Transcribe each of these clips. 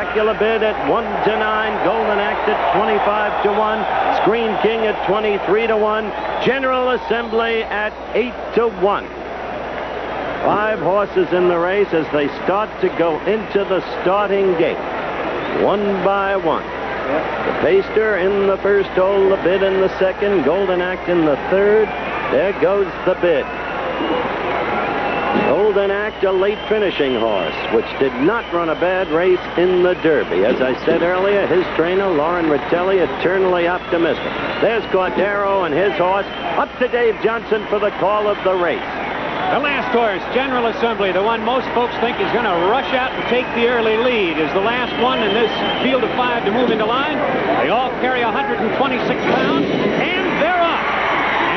Spectacular Bid at 1-9, Golden Act at 25-1, Screen King at 23-1, General Assembly at 8-1. 5 horses in the race as they start to go into the starting gate, one by one. The Paster in the first hole, the Bid in the second, Golden Act in the third. There goes the Bid. Golden Act, a late finishing horse, which did not run a bad race in the Derby. As I said earlier, his trainer, Lauren Ritelli, eternally optimistic. There's Cordero and his horse. Up to Dave Johnson for the call of the race. The last horse, General Assembly, the one most folks think is going to rush out and take the early lead, is the last one in this field of 5 to move into line. They all carry 126 pounds, and they're off.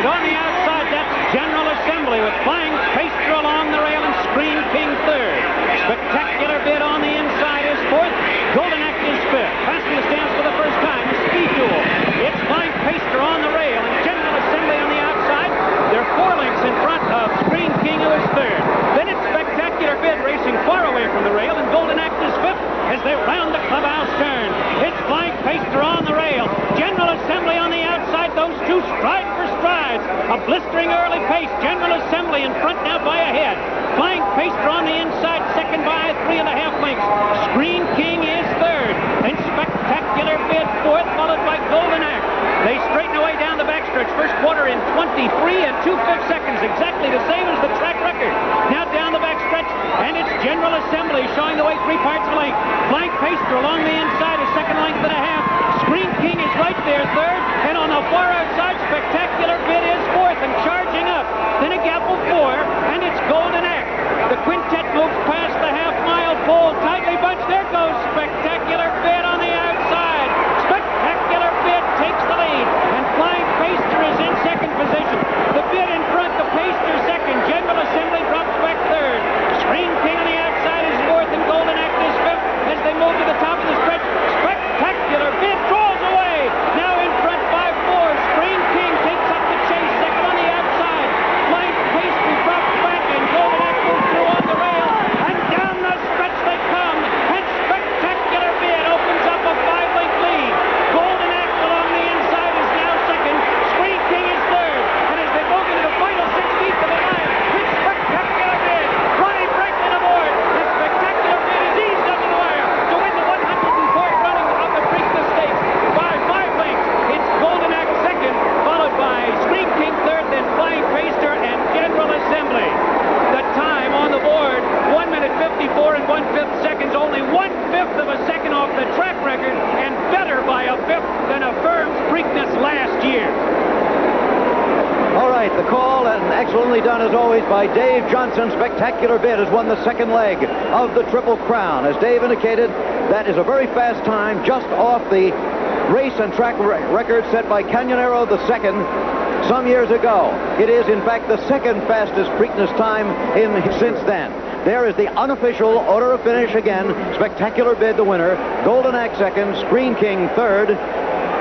And on the outside, that's General Assembly with Flying Paster along the rail and Screen King third. Spectacular Bid on the inside is fourth. Golden Act is fifth. Passing the stands for the first time, the Speed Duel. It's Flying Paster on the rail and General Assembly on the outside. They're 4 lengths in front of Screen King, who is third. Then it's Spectacular Bid racing far away from the rail, and Golden Act is fifth as they round the clubhouse turn. It's Flying Paster on the rail. General Assembly on the outside. Those two stride for strides. A blistering early pace. General Assembly in front now by a head. Flying Paster on the inside, second by 3.5 lengths. Screen King is third. And Spectacular Bid fourth, followed by Golden Act. They straighten away down the backstretch. First quarter in 23 and 2/5 seconds, exactly the same as the track record. Now down the backstretch, and it's General Assembly showing the way 3 parts of length. Flying Paster along the inside, a second length and a half. Screen King is right there, third, and on the far outside, Spectacular Bid is fourth and charging up. Then a gap of 4, and it's Golden Act. The quintet moves past the half-mile pole, tightly bunched. There goes Spectacular Bid on the outside. Spectacular Bid takes the lead, and Flying Paster is in second position. The Bid in front, the Paster second. General Assembly drops back third. Screen King on the outside is fourth, and Golden Act is fifth as they move to the top of the stretch. Spectacular Bid draws away. Now in front by 4. Screen King takes up the chase, second on the outside. Flying Paster drops back, and Golden Act moves through on the rail. And down the stretch they come, and Spectacular Bid opens up a 5-length lead. Golden Act along the inside is now second. Screen King is third. And as they move into the final 16th of the line, it's Spectacular Bid. Ronnie Franklin aboard. And Spectacular Bid is eased under the wire to win the 104th running of the Preakness Stakes by 5 lengths. It's Golden Act second, followed by Screen King third, then Flying Paster and General Assembly. The time on the board, 1 minute 54 and 1/5 seconds, only 1/5 of a second off the track record, and better by a 1/5 than a firm's Preakness last year. All right, the call, and excellently done as always by Dave Johnson. Spectacular Bid has won the second leg of the Triple Crown. As Dave indicated, that is a very fast time, just off the race and track record set by Canyonero II some years ago. It is, in fact, the second fastest Preakness time since then. There is the unofficial order of finish again. Spectacular Bid, the winner. Golden Act second. Screen King third.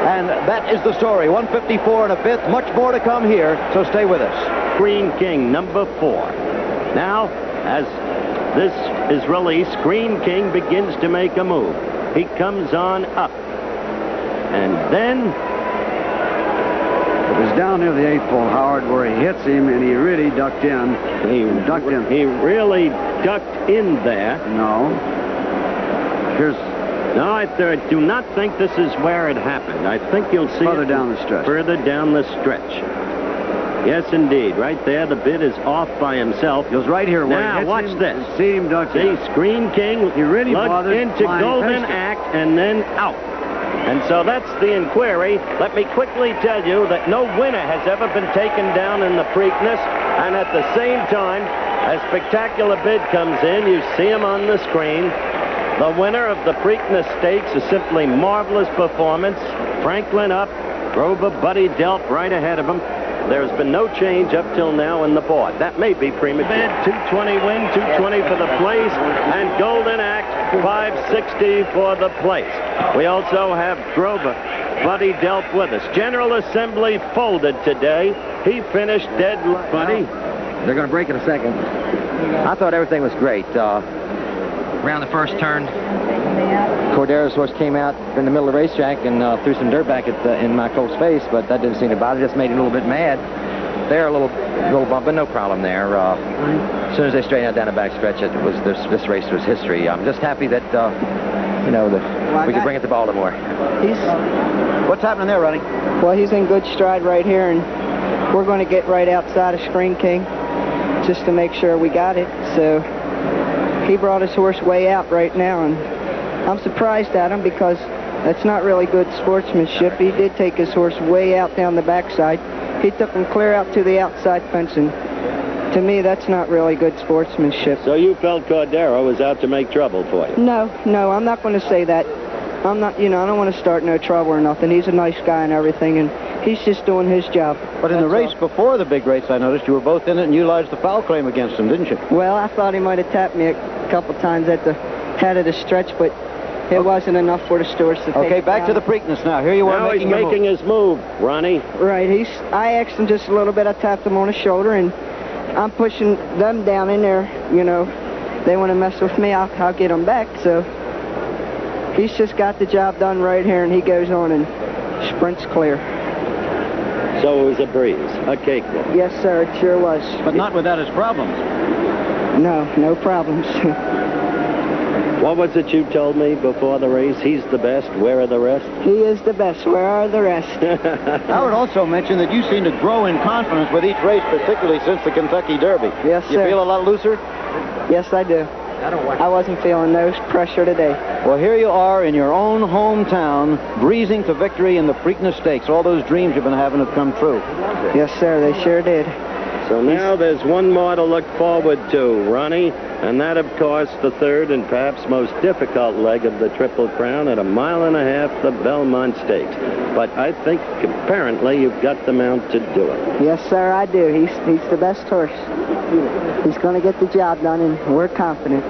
And that is the story. 154 and a 1/5. Much more to come here, so stay with us. Screen King, number 4. Now, as this is released, Screen King begins to make a move. He comes on up. And then it was down near the 8th pole, Howard, where he hits him, and he really ducked in. He really ducked in there. No. No, I do not think this is where it happened. I think you'll see further down the stretch. Further down the stretch. Yes, indeed. Right there, the Bid is off by himself. He was right here. Now, watch this. See him duck in. See, Screen King he really lugged into Golden Act and then out. And so that's the inquiry. Let me quickly tell you that no winner has ever been taken down in the Preakness. And at the same time, as Spectacular Bid comes in, you see him on the screen. The winner of the Preakness Stakes, a simply marvelous performance. Franklin up, Grover, Buddy Delp right ahead of him. There's been no change up till now in the board. That may be premature. Bid, 220 win, 220 for the place, and Golden Act, 560 for the place. We also have Grover, Buddy Delp with us. General Assembly folded today. He finished dead. Buddy? They're going to break in a second. I thought everything was great. Around the first turn. Cordero's horse came out in the middle of the racetrack and threw some dirt back in my colt's face, but that didn't seem to bother. Just made him a little bit mad. There, a little bump, but no problem there. As soon as they straightened out down the back stretch, this race was history. I'm just happy that we could bring it to Baltimore. What's happening there, Ronnie? Well, he's in good stride right here, and we're going to get right outside of Screen King just to make sure we got it. So he brought his horse way out right now, and I'm surprised at him because that's not really good sportsmanship. He did take his horse way out down the backside. He took him clear out to the outside fence, and to me, that's not really good sportsmanship. So you felt Cordero was out to make trouble for you? No, I'm not going to say that. I'm not, I don't want to start no trouble or nothing. He's a nice guy and everything, and he's just doing his job. But in the race before the big race, I noticed you were both in it and utilized the foul claim against him, didn't you? Well, I thought he might have tapped me a couple times at the head of the stretch, but it wasn't enough for the stewards to take. Okay, back to the Preakness now. Here you are now making he's making his move, Ronnie. Right, I asked him just a little bit. I tapped him on the shoulder, and I'm pushing them down in there. They want to mess with me, I'll get them back. So he's just got the job done right here, and he goes on and sprints clear. So it was a breeze, a cakewalk. Yes, sir, it sure was. But not without his problems. No problems. What was it you told me before the race? He's the best. Where are the rest? He is the best. Where are the rest? Howard also mentioned that you seem to grow in confidence with each race, particularly since the Kentucky Derby. Yes, sir. You feel a lot looser? Yes, I do. I wasn't feeling no pressure today. Well, here you are in your own hometown, breezing to victory in the Preakness Stakes. All those dreams you've been having have come true. Yes, sir, they sure did. So now there's one more to look forward to, Ronnie, and that, of course, the third and perhaps most difficult leg of the Triple Crown at 1.5 miles, the Belmont Stakes. But I think apparently you've got the mount to do it. Yes, sir, I do. He's the best horse. He's going to get the job done, and we're confident.